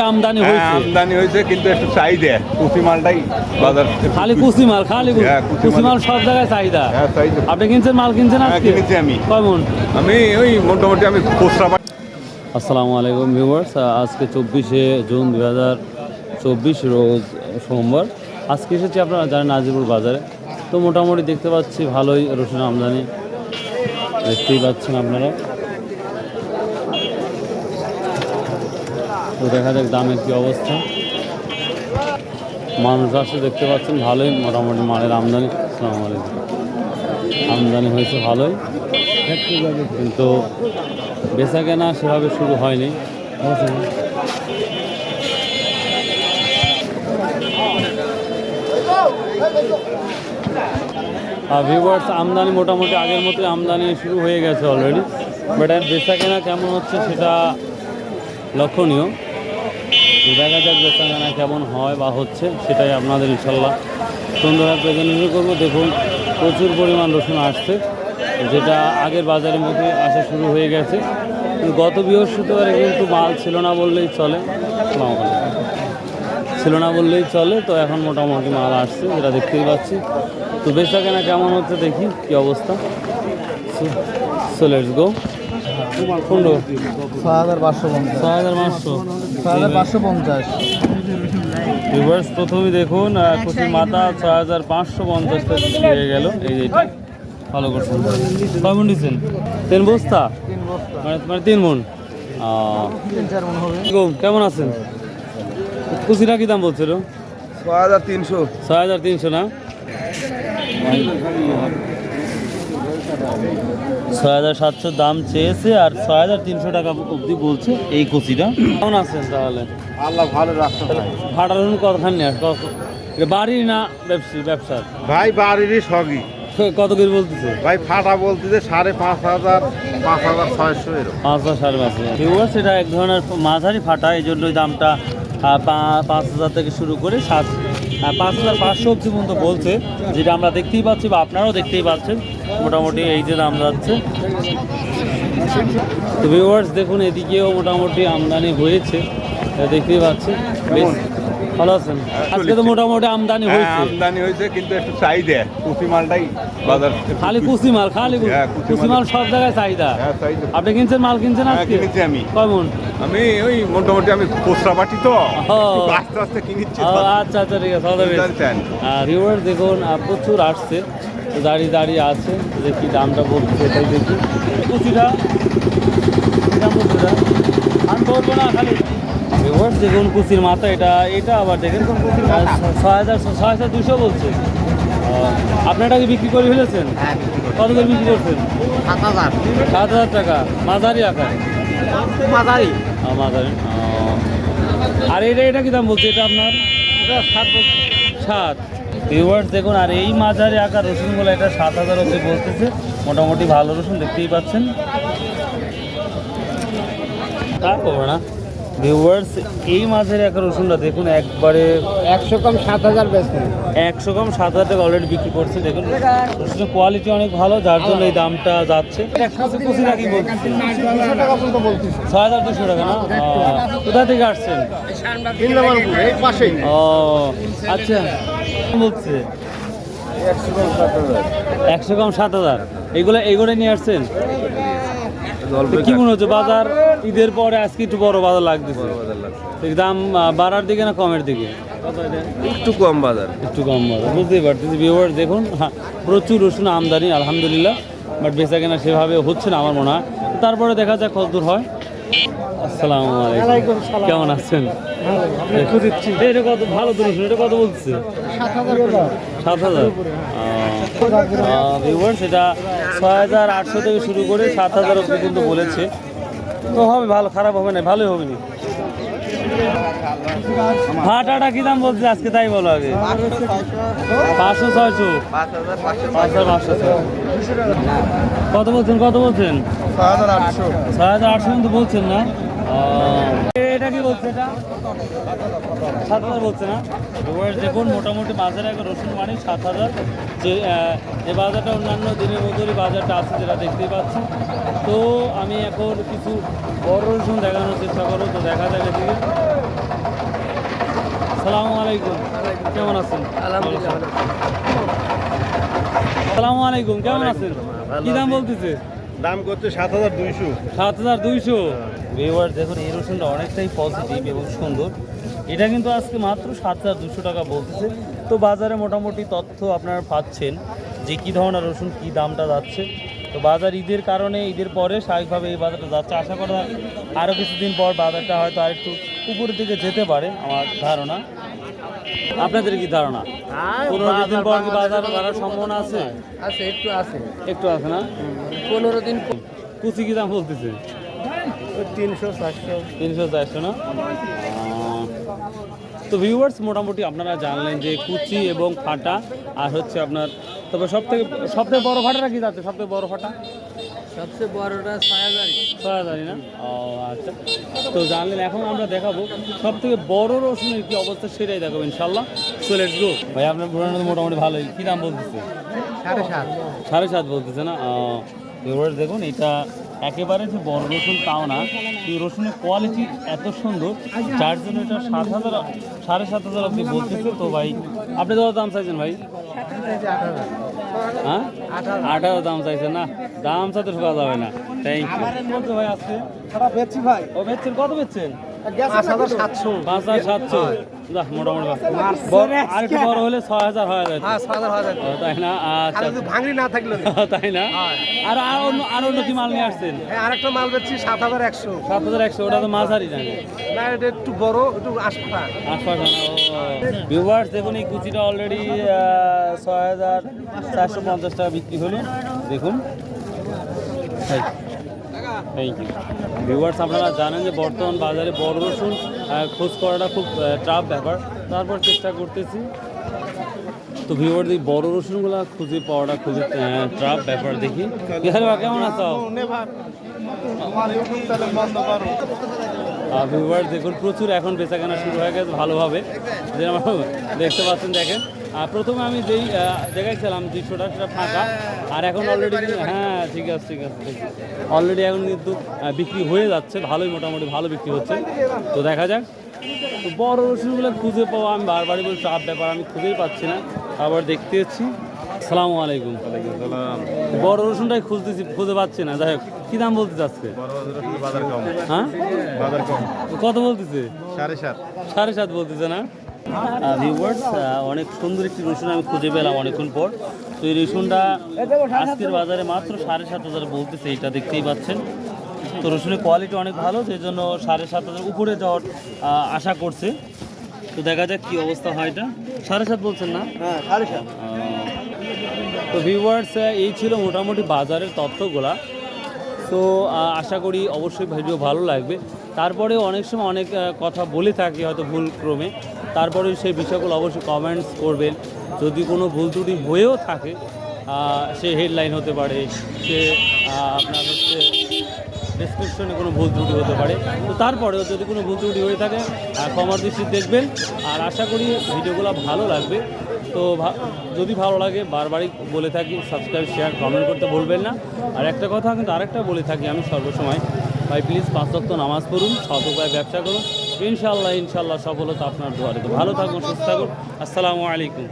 আমদানি হয়েছে, আমদানি হয়েছে, কিন্তু একটু চাহিদা কুচি মালটাই বাজার খালি কুচি মাল, খালি কুচি মাল সব জায়গায় চাহিদা। আপনি কিনছেন মাল, কিনছেন আজকে? কিনেছি আমি। কেমন? আমি ওই মোটামুটি আমি খুচরা। আসসালামু আলাইকুম ভিউয়ার্স, আজকে 24শে জুন 2024 রোজ সোমবার। আজকে এসেছি আপনারা জানেন নাজিরপুর বাজারে। তো মোটামুটি দেখতে পাচ্ছি ভালোই রসুন আমদানি, দেখতেই পাচ্ছেন আপনারা। তো দেখা যাক দামের কী অবস্থা। মানুষ আসছে দেখতে পাচ্ছেন, ভালোই মোটামুটি মালের আমদানি। আসসালামু আলাইকুম। আমদানি হয়েছে ভালোই, কিন্তু বেচা কেনা সেভাবে শুরু হয়নি। ভিউয়ার্স, আমদানি মোটামুটি আগের মতোই আমদানি শুরু হয়ে গেছে অলরেডি, বাট আর বেচা কেনা কেমন হচ্ছে সেটা লক্ষণীয়। দেখা যাক বেচা কেনা কেমন হয় বা হচ্ছে, সেটাই আপনাদের ইনশাল্লাহ সুন্দরভাবে প্রেজেন্টেশন করবো। দেখুন প্রচুর পরিমাণ রসুন আসছে, যেটা আগের বাজারের মধ্যে আসা শুরু হয়ে গেছে। গত বৃহস্পতিবারে কিন্তু মাল ছিল না বললেই চলে, তো এখন মোটামুটি মাল আসছে, যেটা দেখতেই পাচ্ছি। তো বেচা কেনা কেমন হচ্ছে দেখি কি অবস্থা। So let's go. 6550 ভিউয়ার্স, প্রথমেই দেখুন কুচির মাথা 6550 টাকা হয়ে গেল। এই যেটা ফলো করছেন, কয় মন দিচ্ছেন? 3 বস্তা, মানে 3 মন। 3-4 মন হবে। কেমন আছেন? কুচিটা কি দাম বলছিল? 6300। 6300 না? 6700 দাম চেয়েছে, আর 6300 টাকা অবধি বলছে এই কুচিটা। কেমন আছেন তাহলে? আল্লাহ ভালো রাখতে ভাই। ফাটালুন কতখানি বাড়ির না ব্যবসার? ভাই বাড়িরই সগই। কত করে বলতেছে ভাই? ফাটা বলতেছে 5500, 5600 এরকম। 5500। সেটা এক ধরনের মাঝারি ফাটা, এই জন্যই দামটা 5000 থেকে শুরু করে 5500 অবধি পর্যন্ত বলছে, যেটা আমরা দেখতেই পাচ্ছি বা আপনারাও দেখতেই পাচ্ছেন। মোটামুটি এই যে দাম যাচ্ছে। তো ভিউয়ার্স দেখুন, এদিকেও মোটামুটি আমদানি হয়েছে, দেখতেই পাচ্ছি। বেশ ভালো আছেন? আজকে তো মোটামুটি আমদানি হয়েছে, কিন্তু একটু চাহিদা কুচি মালটাই বাজার খালি কুচি মাল, কুচি মাল সব জায়গায় চাহিদা। আপনি কিনছেন মাল, কিনছেন আজকে? কিনেছি আমি। কেমন? আমি ওই মোটামুটি আমি খুচরা পাটি, তো আস্তে আস্তে কিনেছি। আচ্ছা ঠিক আছে। ভিউয়ার্স দেখুন প্রচুর আসছে, দাঁড়িয়ে আছে, দেখি দামটা বলছে সেটাই দেখি। কুচিটা দাম বলছে, আমি বলবো না খালি। ভিউয়ার্স দেখুন কুচির মাথা, এটা আবার দেখেন 6200 বলছে। আপনারা কি বিক্রি করে ফেলেছেন? কত করে বিক্রি করছেন? 7000 টাকা। মাঝারি আকার? মাঝারি। আর এটা কি দাম বলছে? এটা আপনার 7। ভিউয়ার্স দেখুন, আর এই মাঝারি আকার রসুনগুলো এটা 7000 অবধি বলতেছে। মোটামুটি ভালো রসুন, দেখতেই পাচ্ছেন। তা করবো না ভিউয়ার্স, এই মাঝের একটা রসুনটা দেখুন একবারে 100 কম 7000 বেচতে। 100 কম 7000 টাকা অলরেডি বিক্রি করছে। দেখুন রসুনের কোয়ালিটি অনেক ভালো, যার জন্য এই দামটা যাচ্ছে। কুচিটা কি বলছে? 200 টাকা পর্যন্ত বলতেছে। 6200 টাকা না? কোথা থেকে আসছেন? এই পাশেই। ও আচ্ছা, বলছে 100 কম 7000। এইগুলো নিয়ে আসছেন? কি মনে হচ্ছে বাজার ঈদের পরে আজকে একটু বড় বাজার লাগতেছে? দাম বাড়ার দিকে না কমের দিকে? একটু কম বাজার, বুঝতেই পারতেছি। ভিউয়ার্স দেখুন, প্রচুর রসুন আমদানি আলহামদুলিল্লাহ, বাট বেচা কেনা সেভাবে হচ্ছে না আমার মনে হয়। তারপরে দেখা যাক কত দূর হয়। আসসালামু আলাইকুম, কেমন আছেন? এটা কত ভালো তো রসুন, এটা কত বলছে? 7000। ভিউয়ার্স এটা 6800 থেকে শুরু করে 7000 অবধি কিন্তু বলেছে। তো হবে, ভালো, খারাপ হবে না, ভালোই হবে না। ফাটাটা কি দাম বলছে আজকে, তাই বলো আগে? 500 600 5500। কত বলছেন? 6800 কিন্তু বলছেন না? এটা কি বলছে? এটা 7000 বলছে না? দেখুন মোটামুটি বাজারে একটা রসুন মানে 7000, যে এই বাজারটা অন্যান্য দিনের মতোই বাজারটা আছে, যেটা দেখতেই পাচ্ছি। তো আমি এখন কিছু বড় রসুন দেখানোর চেষ্টা করবো, তো দেখা যাবে। আলাইকুম, কেমন আছেন? আলহামদুলিল্লাহ। আসসালামু আলাইকুম, কেমন আছেন? কি দাম বলতেছে? দাম করছে 7,200। 7,200। ভিউয়ার দেখুন এই রসুনটা অনেকটাই পজিটিভ এবং সুন্দর। এটা কিন্তু আজকে মাত্র 7,200 টাকা বলতেছে। তো বাজারে মোটামুটি তথ্য আপনারা পাচ্ছেন যে কী ধরনের রসুন কী দামটা যাচ্ছে। তো বাজার ঈদের কারণে ঈদের পরে স্বাভাবিকভাবে এই বাজারটা যাচ্ছে। আশা করা আরও কিছুদিন পর বাজারটা হয়তো আর একটু উপরের দিকে যেতে পারে আমার ধারণা। আপনাদের কি ধারণা? 15 দিন পর কি বাজার বাড়ার সম্ভাবনা আছে? আছে, একটু আছে, একটু আছে না? 15 দিন কুচি কি দাম বলতেছে? 300-400 না? তো ভিউয়ার্স মোটামুটি আপনারা জানলেন যে কুচি এবং ফাটা আর হচ্ছে আপনার, তবে সবথেকে বড় ফাটাটা কি যাচ্ছে? সবথেকে বড় ফাটা সবচেয়ে বড়টা 6,000। 6,000 না? ও আচ্ছা, তো জানলেন। এখন আমরা দেখাবো সব থেকে বড় রসুনের কি অবস্থা সেটাই দেখাবো ইনশাল্লাহ। So let's go. ভাই আপনার পুরানো মোটামুটি ভালোই, কী দাম বলতেছে? 7.5। 7.5 বলতেছে না? ভিউয়ার্স দেখুন, এটা একেবারে যে বড় রসুন তাও না, এই রসুনের কোয়ালিটি এত সুন্দর যার জন্য এটা 7,000 7,500 আপনি বলতেছে। তো ভাই আপনি তো দাম চাইছেন ভাই? হ্যাঁ 18 দাম চাইছেন না? দাম চাইতে ঢোকা যাবে না। থ্যাংক ইউ ভাই। আজকে বেচছি ভাই। ও বেচছেন, কত বেচছেন? 5,700। 5,700। বাহ, মোটামুটি আর একটু বড় হলে 6,000 হয়ে যায়। হ্যাঁ, 6,000। ও, তাই না? আচ্ছা ভাঙড়ি না থাকলে তাই না? আর অন্য কি মাল নিয়ে আসছেন? আরেকটা মাল বেচছি 7,100। 7,100। ওটা তো মাঝারি না? না, এটা একটু বড়, একটু আশপাশা। আশপাশ না? ভিউয়ার্স দেখুন, এই কুচিটা অলরেডি 6,450 টাকা বিক্রি হলো। দেখুন, থ্যাংক ইউ। ভিউয়ার্স আপনারা জানেন যে বর্তমান বাজারে বড় রসুন খোঁজ করাটা খুব টাফ ব্যাপার, তারপর চেষ্টা করতেছি। তো ভিউয়ার্স এই বড় রসুনগুলো খুঁজে পাওয়াটা খুবই টাফ ব্যাপার। দেখি কেমন আছো? ভিউয়ার্স দেখুন, প্রচুর এখন বেচাকেনা শুরু হয়ে গেছে ভালোভাবে, যে আমরা দেখতে পাচ্ছেন। দেখেন, প্রথমে আমি যেই দেখাইছিলাম 200টা সেটা ফাঁকা, আর এখন অলরেডি, হ্যাঁ ঠিক আছে অলরেডি এখন কিন্তু বিক্রি হয়ে যাচ্ছে ভালোই, মোটামুটি ভালো বিক্রি হচ্ছে। তো দেখা যাক। তো বড় রসুনগুলো খুঁজে পাওয়া আমি বারবারই বলছি চাপ ব্যাপার, আমি খুঁজেই পাচ্ছি না। আবার দেখতে এসেছি। আসসালামু আলাইকুম। বড় রসুনটাই খুঁজে পাচ্ছি না। যাই হোক, কী দাম বলতে চাচ্ছে? বাজার কম। হ্যাঁ বাজার কম। কত বলতেছে? 7.5। 7.5 বলতেছে না? ভিউয়ার্স অনেক সুন্দর একটি রসুন আমি খুঁজে পেলাম অনেকক্ষণ পর। তো এই রসুনটা আজকের বাজারে মাত্র 7,500 বলতেছে, এটা দেখতেই পাচ্ছেন। তো রসুনের কোয়ালিটি অনেক ভালো, সেই জন্য 7,500 উপরে যাওয়ার আশা করছে। তো দেখা যাক কী অবস্থা হয়। এটা 7.5 বলছেন না? হ্যাঁ, 7.5। তো ভিউয়ার্স এই ছিল মোটামুটি বাজারের তথ্যগুলা। তো আশা করি অবশ্যই ভিডিও ভালো লাগবে। তারপরেও অনেক সময় অনেক কথা বলে থাকি হয়তো ভুলক্রমে, তারপরে সেই বিষয়গুলো অবশ্যই কমেন্টস করবেন। যদি কোনো ভুল ত্রুটি হয়েও থাকে, সে হেডলাইন হতে পারে, সে আপনার হচ্ছে ডেসক্রিপশনে কোনো ভুল ত্রুটি হতে পারে। তো তারপরেও যদি কোনো ভুল ত্রুটি হয়ে থাকে ক্ষমার দৃষ্টি দেখবেন। আর আশা করি ভিডিওগুলো ভালো লাগবে। তো যদি ভালো লাগে, বারবারই বলে থাকি সাবস্ক্রাইব, শেয়ার, কমেন্ট করতে ভুলবেন না। আর একটা কথা কিন্তু আরেকটা বলে থাকি আমি সর্বসময়, ভাই প্লিজ 5 ওয়াক্ত নামাজ পড়ুন, সৎ উপায়ে ব্যবসা করুন, ইনশাল্লাহ সফলতা আপনার দুয়ারে। তো ভালো থাকুন, সুস্থ থাকুন। আসসালামু আলাইকুম।